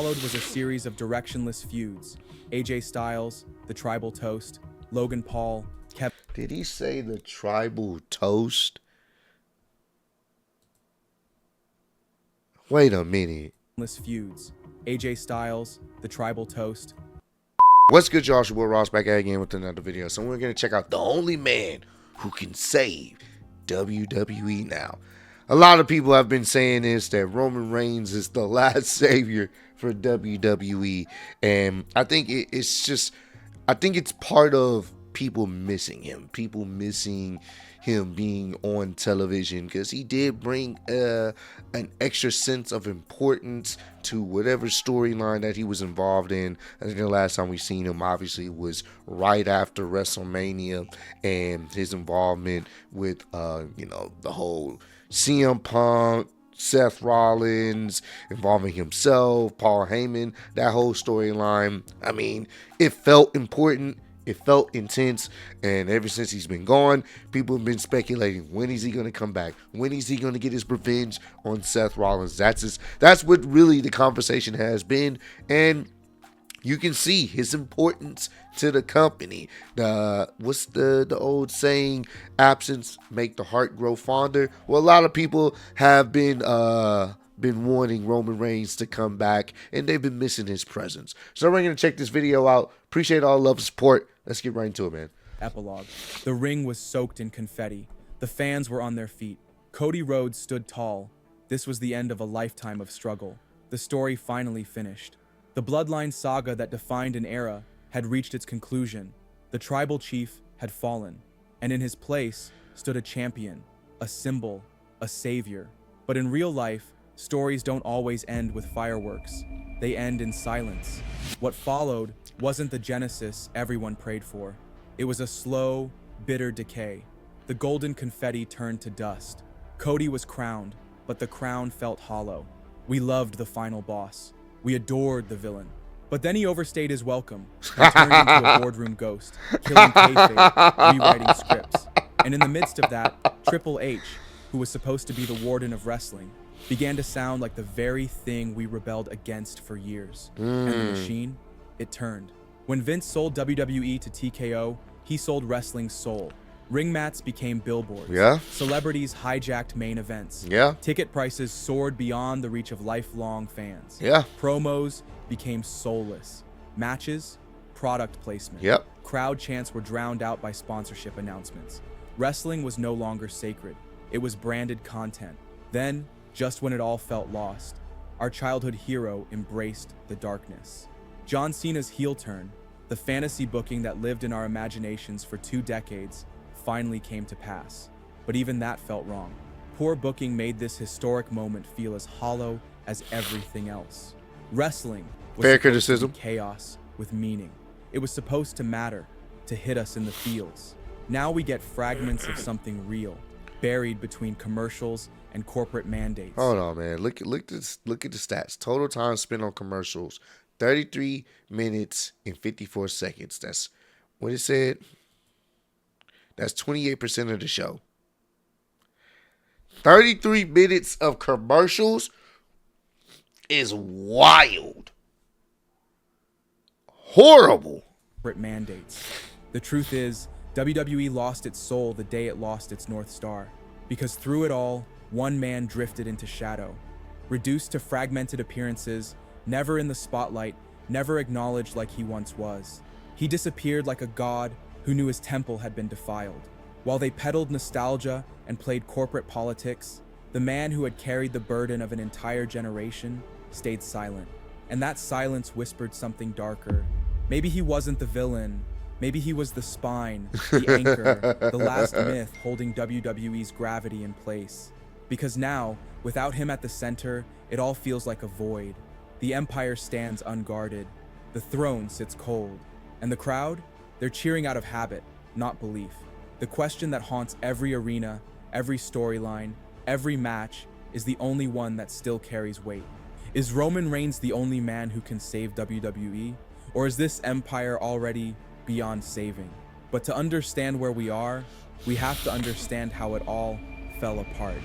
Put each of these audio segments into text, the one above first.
followed was a series of directionless feuds. AJ Styles, the Tribal Toast, Logan Paul, Kevin. Did he say the Tribal Toast? Wait a minute. Feuds. AJ Styles, the Tribal Toast. What's good, y'all? It's your boy Ross back at again with another video. So we're going to check out the only man who can save WWE now. A lot of people have been saying this, that Roman Reigns is the last savior for WWE. And I think it's part of people missing him. People missing him being on television, because he did bring an extra sense of importance to whatever storyline that he was involved in. I think the last time we seen him obviously was right after WrestleMania, and his involvement with the whole CM Punk, Seth Rollins, involving himself, Paul Heyman, that whole storyline. I mean, it felt important. It felt intense, and ever since he's been gone, people have been speculating, when is he going to come back? When is he going to get his revenge on Seth Rollins? That's what really the conversation has been, and you can see his importance to the company. What's the old saying? Absence make the heart grow fonder. Well, a lot of people have been wanting Roman Reigns to come back, and they've been missing his presence. So we're going to check this video out. Appreciate all the love and support. Let's get right into it, man. Epilog. The ring was soaked in confetti. The fans were on their feet. Cody Rhodes stood tall. This was the end of a lifetime of struggle. The story finally finished. The bloodline saga that defined an era had reached its conclusion. The tribal chief had fallen, and in his place stood a champion, a symbol, a savior. But in real life, stories don't always end with fireworks. They end in silence. What followed wasn't the genesis everyone prayed for. It was a slow, bitter decay. The golden confetti turned to dust. Cody was crowned, but the crown felt hollow. We loved the final boss. We adored the villain. But then he overstayed his welcome and turned into a boardroom ghost, killing kayfabe, rewriting scripts. And in the midst of that, Triple H, who was supposed to be the warden of wrestling, began to sound like the very thing we rebelled against for years. And the machine, it turned. When Vince sold WWE to TKO, he sold wrestling's soul. Ring mats became billboards. Yeah. Celebrities hijacked main events. Yeah. Ticket prices soared beyond the reach of lifelong fans. Yeah. Promos became soulless. Matches, product placement. Yep. Crowd chants were drowned out by sponsorship announcements. Wrestling was no longer sacred. It was branded content. Then, just when it all felt lost, our childhood hero embraced the darkness. John Cena's heel turn, the fantasy booking that lived in our imaginations for 2 decades, finally came to pass. But even that felt wrong. Poor booking made this historic moment feel as hollow as everything else. Wrestling was Fair supposed criticism. to be chaos with meaning. It was supposed to matter, to hit us in the feels. Now we get fragments of something real, buried between commercials and corporate mandates. Hold on, man. Look at the stats. Total time spent on commercials, 33 minutes and 54 seconds. That's what it said. That's 28% of the show. 33 minutes of commercials is wild. Horrible. Corporate mandates. The truth is, WWE lost its soul the day it lost its North Star. Because through it all, one man drifted into shadow. Reduced to fragmented appearances, never in the spotlight, never acknowledged like he once was. He disappeared like a god who knew his temple had been defiled. While they peddled nostalgia and played corporate politics, the man who had carried the burden of an entire generation stayed silent. And that silence whispered something darker. Maybe he wasn't the villain. Maybe he was the spine, the anchor, the last myth holding WWE's gravity in place. Because now, without him at the center, it all feels like a void. The empire stands unguarded. The throne sits cold. And the crowd? They're cheering out of habit, not belief. The question that haunts every arena, every storyline, every match is the only one that still carries weight. Is Roman Reigns the only man who can save WWE? Or is this empire already beyond saving? But to understand where we are, we have to understand how it all fell apart.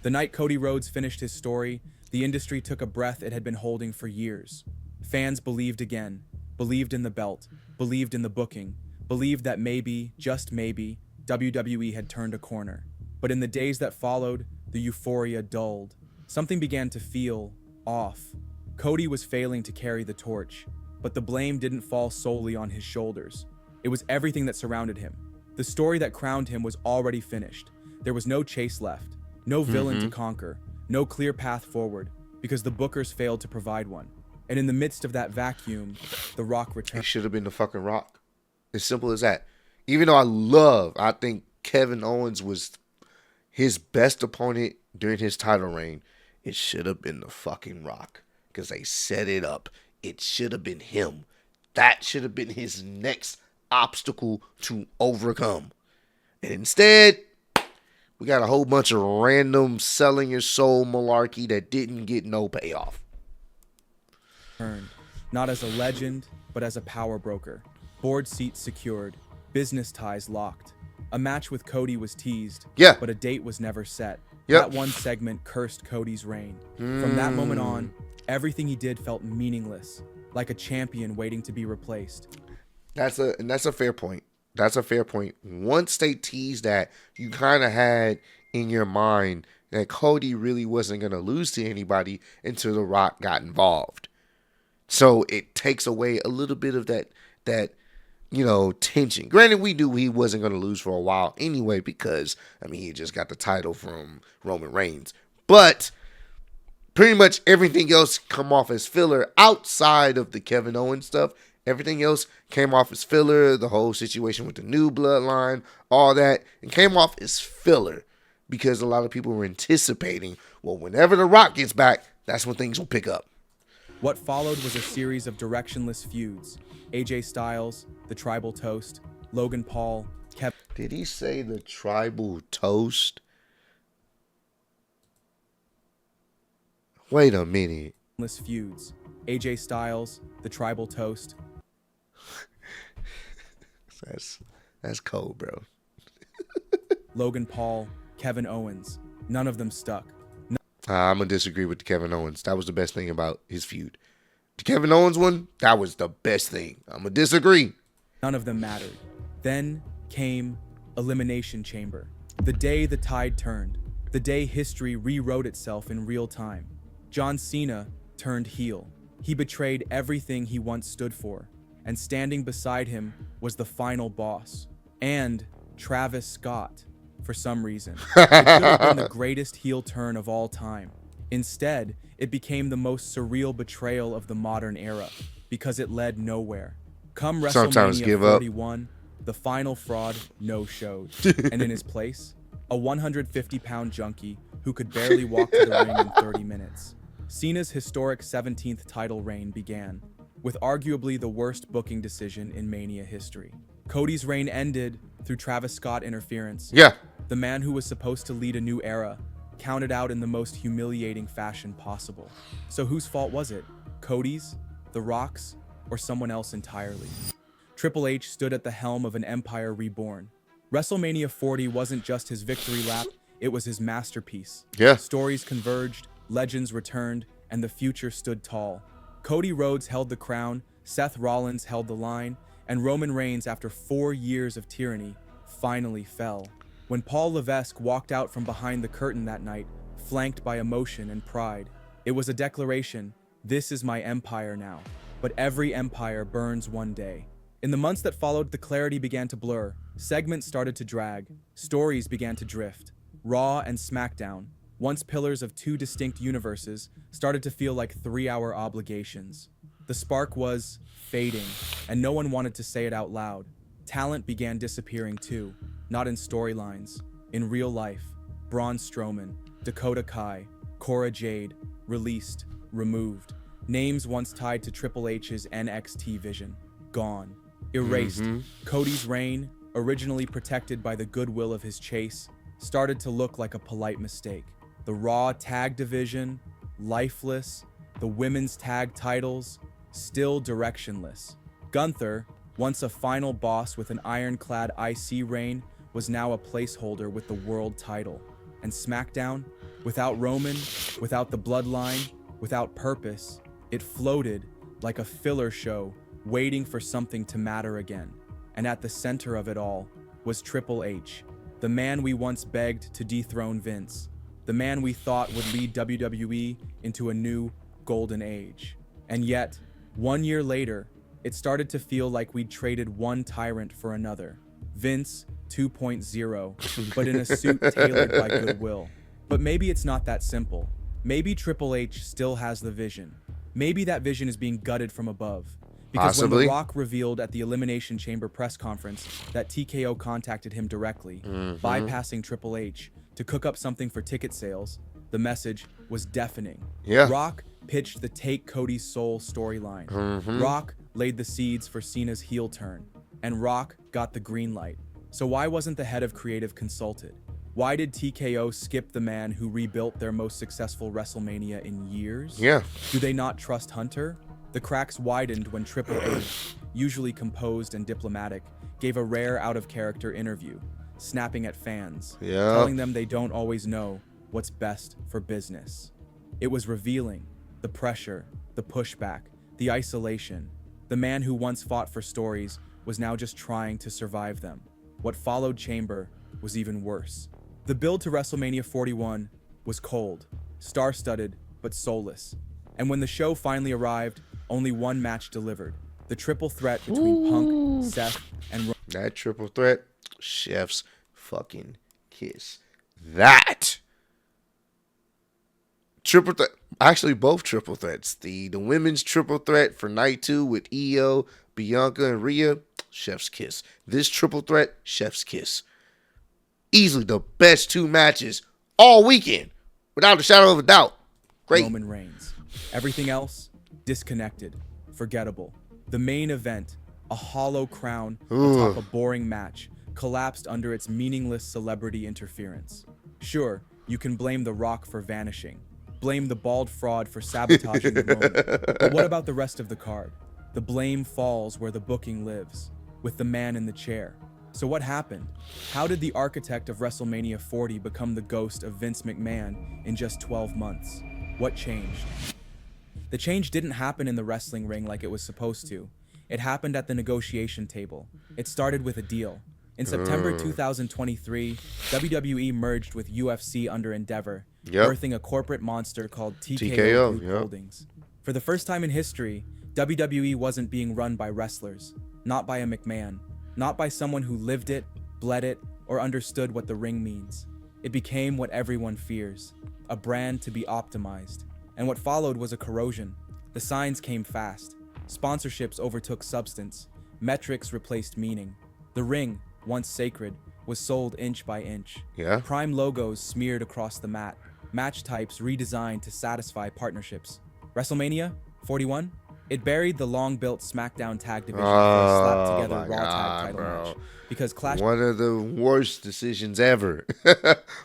The night Cody Rhodes finished his story, the industry took a breath it had been holding for years. Fans believed again, believed in the belt, believed in the booking, believed that maybe, just maybe, WWE had turned a corner. But in the days that followed, the euphoria dulled. Something began to feel off. Cody was failing to carry the torch, but the blame didn't fall solely on his shoulders. It was everything that surrounded him. The story that crowned him was already finished. There was no chase left, no villain to conquer, no clear path forward, because the bookers failed to provide one. And in the midst of that vacuum, The Rock It returned. should have been the fucking Rock. As simple as that. Even though I think Kevin Owens was his best opponent during his title reign, it should have been the fucking Rock. Because they set it up. It should have been him. That should have been his next obstacle to overcome. And instead, we got a whole bunch of random selling your soul malarkey that didn't get no payoff. Not as a legend, but as a power broker. Board seats secured, business ties locked. A match with Cody was teased, Yeah. but a date was never set. Yep. That one segment cursed Cody's reign. From that moment on, everything he did felt meaningless, like a champion waiting to be replaced. That's a fair point. That's a fair point. Once they teased that, you kind of had in your mind that Cody really wasn't going to lose to anybody until The Rock got involved. So it takes away a little bit of that tension. Granted, we knew he wasn't going to lose for a while anyway because, he just got the title from Roman Reigns. But pretty much everything else come off as filler outside of the Kevin Owens stuff. Everything else came off as filler. The whole situation with the new bloodline, all that, it came off as filler because a lot of people were anticipating, well, whenever The Rock gets back, that's when things will pick up. What followed was a series of directionless feuds. AJ Styles, the Tribal Toast, Logan Paul, Kevin... Did he say the Tribal Toast? Wait a minute. Feuds. AJ Styles, the Tribal Toast. That's cold, bro. Logan Paul, Kevin Owens. None of them stuck. I'm going to disagree with the Kevin Owens. That was the best thing about his feud. The Kevin Owens one, that was the best thing. I'm going to disagree. None of them mattered. Then came Elimination Chamber. The day the tide turned. The day history rewrote itself in real time. John Cena turned heel. He betrayed everything he once stood for. And standing beside him was the final boss. And Travis Scott, for some reason. It should have been the greatest heel turn of all time. Instead, it became the most surreal betrayal of the modern era because it led nowhere. Come Sometimes WrestleMania give up. 41, the final fraud no-showed. And in his place, a 150-pound junkie who could barely walk to the ring in 30 minutes. Cena's historic 17th title reign began, with arguably the worst booking decision in Mania history. Cody's reign ended through Travis Scott interference. Yeah. The man who was supposed to lead a new era, counted out in the most humiliating fashion possible. So whose fault was it? Cody's, The Rock's, or someone else entirely? Triple H stood at the helm of an empire reborn. WrestleMania 40 wasn't just his victory lap, it was his masterpiece. Yeah. Stories converged, legends returned, and the future stood tall. Cody Rhodes held the crown, Seth Rollins held the line, and Roman Reigns, after 4 years of tyranny, finally fell. When Paul Levesque walked out from behind the curtain that night, flanked by emotion and pride, it was a declaration, this is my empire now. But every empire burns one day. In the months that followed, the clarity began to blur. Segments started to drag. Stories began to drift. Raw and SmackDown, once pillars of two distinct universes, started to feel like 3-hour obligations. The spark was fading, and no one wanted to say it out loud. Talent began disappearing too, not in storylines, in real life. Braun Strowman, Dakota Kai, Cora Jade, released, removed. Names once tied to Triple H's NXT vision, gone, erased. Cody's reign, originally protected by the goodwill of his chase, started to look like a polite mistake. The Raw tag division, lifeless. The women's tag titles, still directionless. Gunther, once a final boss with an ironclad IC reign, was now a placeholder with the world title. And SmackDown, without Roman, without the bloodline, without purpose, it floated like a filler show waiting for something to matter again. And at the center of it all was Triple H, the man we once begged to dethrone Vince, the man we thought would lead WWE into a new golden age. And yet, 1 year later, it started to feel like we'd traded one tyrant for another. Vince 2.0, but in a suit tailored by goodwill. But maybe it's not that simple. Maybe Triple H still has the vision. Maybe that vision is being gutted from above. Because when The Rock revealed at the Elimination Chamber press conference that TKO contacted him directly, bypassing Triple H, to cook up something for ticket sales, the message was deafening. Yeah. Rock pitched the Take Cody's Soul storyline. Rock laid the seeds for Cena's heel turn. And Rock got the green light. So why wasn't the head of creative consulted? Why did TKO skip the man who rebuilt their most successful WrestleMania in years? Yeah. Do they not trust Hunter? The cracks widened when Triple H, usually composed and diplomatic, gave a rare out-of-character interview, snapping at fans, telling them they don't always know what's best for business. It was revealing. The pressure, the pushback, the isolation. The man who once fought for stories was now just trying to survive them. What followed Chamber was even worse. The build to WrestleMania 41 was cold, star-studded, but soulless. And when the show finally arrived, only one match delivered. The triple threat between Punk, Seth, and Roman. That triple threat, chef's fucking kiss. That triple threat, actually both triple threats. The women's triple threat for night 2 with Io, Bianca, and Rhea, chef's kiss. This triple threat, chef's kiss. Easily the best 2 matches all weekend, without a shadow of a doubt. Great. Roman Reigns. Everything else, disconnected, forgettable. The main event, a hollow crown atop a boring match, collapsed under its meaningless celebrity interference. Sure, you can blame The Rock for vanishing, blame the bald fraud for sabotaging the moment. But what about the rest of the card? The blame falls where the booking lives, with the man in the chair. So what happened? How did the architect of WrestleMania 40 become the ghost of Vince McMahon in just 12 months? What changed? The change didn't happen in the wrestling ring like it was supposed to. It happened at the negotiation table. It started with a deal. In September 2023, WWE merged with UFC under Endeavor, birthing a corporate monster called TKO Holdings. For the first time in history, WWE wasn't being run by wrestlers, not by a McMahon, not by someone who lived it, bled it, or understood what the ring means. It became what everyone fears, a brand to be optimized. And what followed was a corrosion. The signs came fast. Sponsorships overtook substance. Metrics replaced meaning. The ring, once sacred, was sold inch by inch. Prime logos smeared across the mat. Match types redesigned to satisfy partnerships. WrestleMania 41? It buried the long-built SmackDown tag division for a slapped-together Raw tag title match. Because Clash... One of the worst decisions ever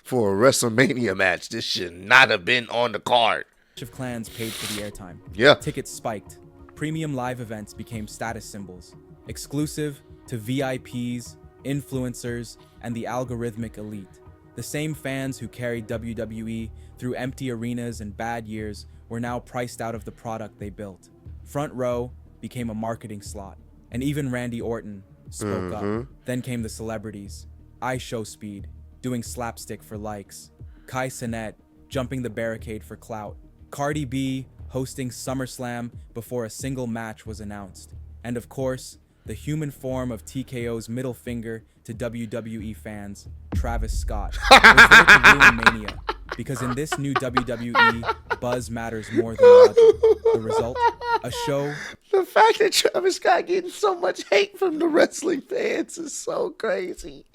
for a WrestleMania match. This should not have been on the card. of Clans paid for the airtime. Tickets spiked. Premium live events became status symbols. Exclusive to VIPs, influencers, and the algorithmic elite. The same fans who carried WWE through empty arenas and bad years were now priced out of the product they built. Front Row became a marketing slot, and even Randy Orton spoke up. Then came the celebrities. Show Speed, doing slapstick for likes. Kai Cenat, jumping the barricade for clout. Cardi B, hosting SummerSlam before a single match was announced. And of course, the human form of TKO's middle finger to WWE fans, Travis Scott, was there to ruin Mania. Because in this new WWE, buzz matters more than logic. The result? A show. The fact that Travis Scott getting so much hate from the wrestling fans is so crazy.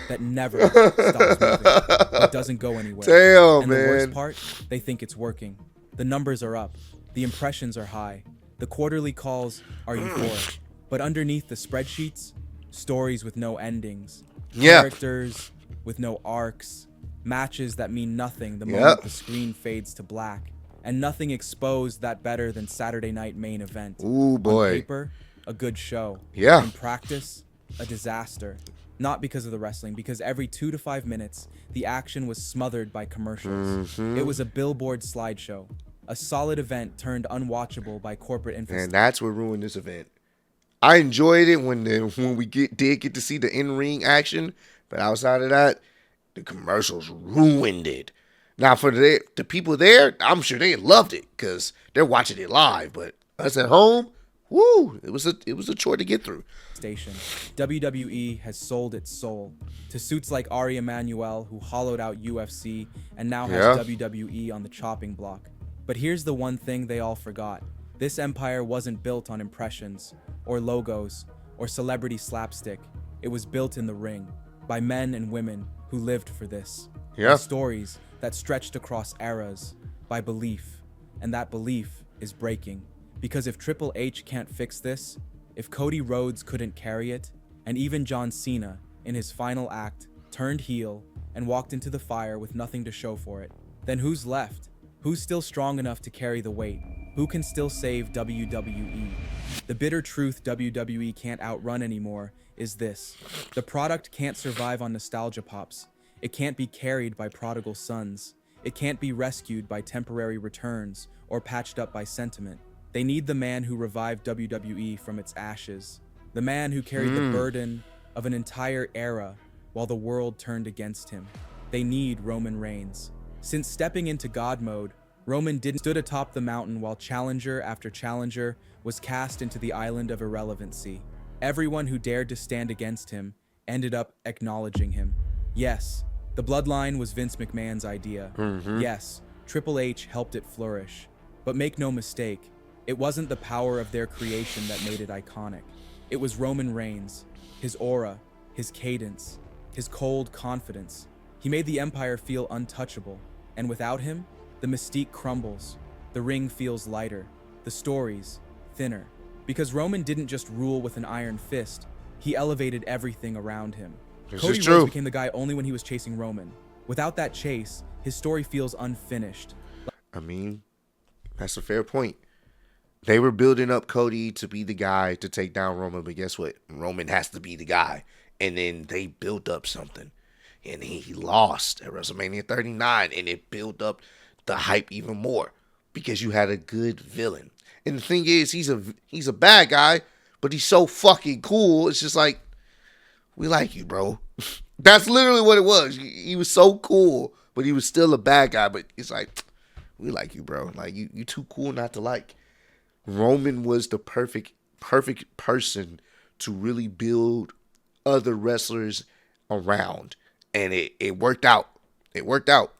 That never stops moving, but doesn't go anywhere. Damn, and man. The worst part, they think it's working. The numbers are up. The impressions are high. The quarterly calls are euphoric. But underneath the spreadsheets, stories with no endings. Characters with no arcs. Matches that mean nothing the moment the screen fades to black. And nothing exposed that better than Saturday Night Main Event. Ooh, boy. On paper, a good show. In practice, a disaster. Not because of the wrestling, because every 2 to 5 minutes, the action was smothered by commercials. It was a billboard slideshow, a solid event turned unwatchable by corporate And infrastructure. that's what ruined this event. I enjoyed it when we did get to see the in-ring action, but outside of that, the commercials ruined it. Now for the people there, I'm sure they loved it because they're watching it live. But us at home, woo, it was a chore to get through. Station. WWE has sold its soul to suits like Ari Emanuel, who hollowed out UFC and now has WWE on the chopping block. But here's the one thing they all forgot. This empire wasn't built on impressions, or logos, or celebrity slapstick. It was built in the ring, by men and women who lived for this. By stories that stretched across eras, by belief. And that belief is breaking. Because if Triple H can't fix this, if Cody Rhodes couldn't carry it, and even John Cena, in his final act, turned heel and walked into the fire with nothing to show for it, then who's left? Who's still strong enough to carry the weight? Who can still save WWE? The bitter truth WWE can't outrun anymore is this. The product can't survive on nostalgia pops. It can't be carried by prodigal sons. It can't be rescued by temporary returns or patched up by sentiment. They need the man who revived WWE from its ashes. The man who carried the burden of an entire era while the world turned against him. They need Roman Reigns. Since stepping into God mode, Roman didn't stood atop the mountain while challenger after challenger was cast into the island of irrelevancy. Everyone who dared to stand against him ended up acknowledging him. Yes, the bloodline was Vince McMahon's idea. Yes, Triple H helped it flourish. But make no mistake, it wasn't the power of their creation that made it iconic. It was Roman Reigns, his aura, his cadence, his cold confidence. He made the empire feel untouchable, and without him, the mystique crumbles, the ring feels lighter, the stories thinner. Because Roman didn't just rule with an iron fist, he elevated everything around him. Cody Rhodes became the guy only when he was chasing Roman. Without that chase, his story feels unfinished. I mean, that's a fair point. They were building up Cody to be the guy to take down Roman, but guess what? Roman has to be the guy. And then they built up something. And he lost at WrestleMania 39, and it built up the hype even more because you had a good villain. And the thing is, he's a bad guy, but he's so fucking cool. It's just like, we like you, bro. That's literally what it was. He was so cool, but he was still a bad guy. But it's like, we like you, bro. Like you too cool not to like. Roman was the perfect person to really build other wrestlers around. And it worked out. It worked out.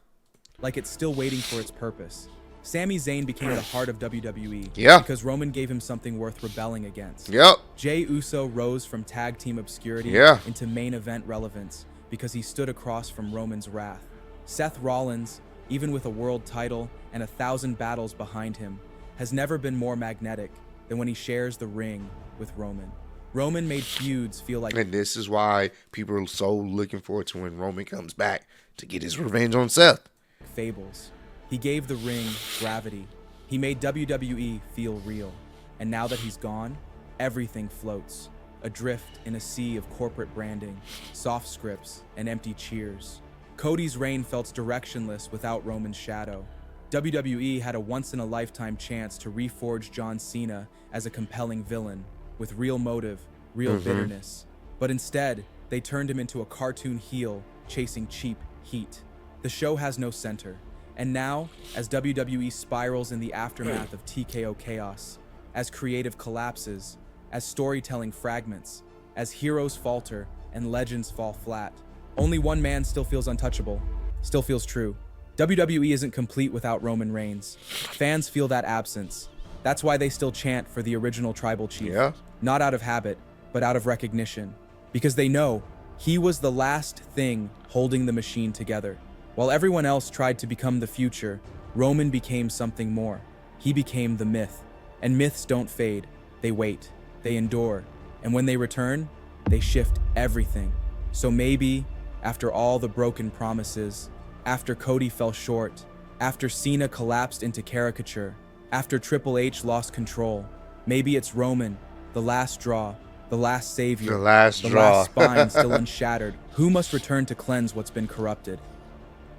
Like it's still waiting for its purpose. Sami Zayn became the heart of WWE because Roman gave him something worth rebelling against. Jey Uso rose from tag team obscurity into main event relevance because he stood across from Roman's wrath. Seth Rollins, even with a world title and 1,000 battles behind him, has never been more magnetic than when he shares the ring with Roman. Roman made feuds feel like... And this is why people are so looking forward to when Roman comes back to get his revenge on Seth. Fables. He gave the ring gravity. He made WWE feel real. And now that he's gone, everything floats. Adrift in a sea of corporate branding, soft scripts, and empty cheers. Cody's reign felt directionless without Roman's shadow. WWE had a once-in-a-lifetime chance to reforge John Cena as a compelling villain, with real motive, real bitterness. But instead, they turned him into a cartoon heel chasing cheap heat. The show has no center. And now, as WWE spirals in the aftermath of TKO chaos, as creative collapses, as storytelling fragments, as heroes falter and legends fall flat, only one man still feels untouchable, still feels true. WWE isn't complete without Roman Reigns. Fans feel that absence. That's why they still chant for the original tribal chief. Not out of habit, but out of recognition. Because they know he was the last thing holding the machine together. While everyone else tried to become the future, Roman became something more. He became the myth. And myths don't fade. They wait. They endure. And when they return, they shift everything. So maybe, after all the broken promises, after Cody fell short, after Cena collapsed into caricature, after Triple H lost control, maybe it's Roman, the last draw, the last savior, the last spine still unshattered, who must return to cleanse what's been corrupted.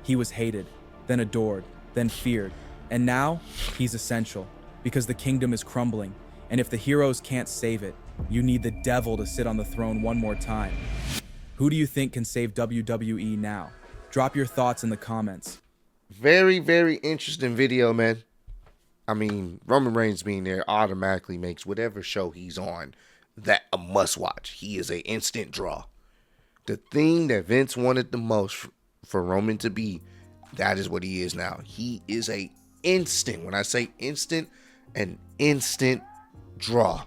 He was hated, then adored, then feared, And now, he's essential, because the kingdom is crumbling, and if the heroes can't save it, you need the devil to sit on the throne one more time. Who do you think can save WWE now? Drop your thoughts in the comments. Very, very interesting video, man. I mean, Roman Reigns being there automatically makes whatever show he's on that a must watch. He is an instant draw. The thing that Vince wanted the most for Roman to be, that is what he is now. He is a instant, when I say instant, an instant draw.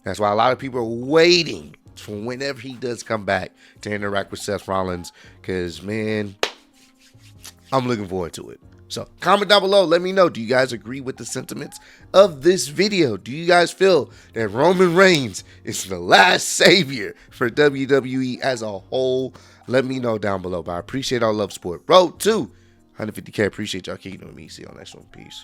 That's why a lot of people are waiting for whenever he does come back to interact with Seth Rollins, because, man, I'm looking forward to it. So comment down below. Let me know. Do you guys agree with the sentiments of this video? Do you guys feel that Roman Reigns is the last savior for WWE as a whole? Let me know down below. But I appreciate all love, support. Road to 150K. Appreciate y'all kicking with me. See you on the next one. Peace.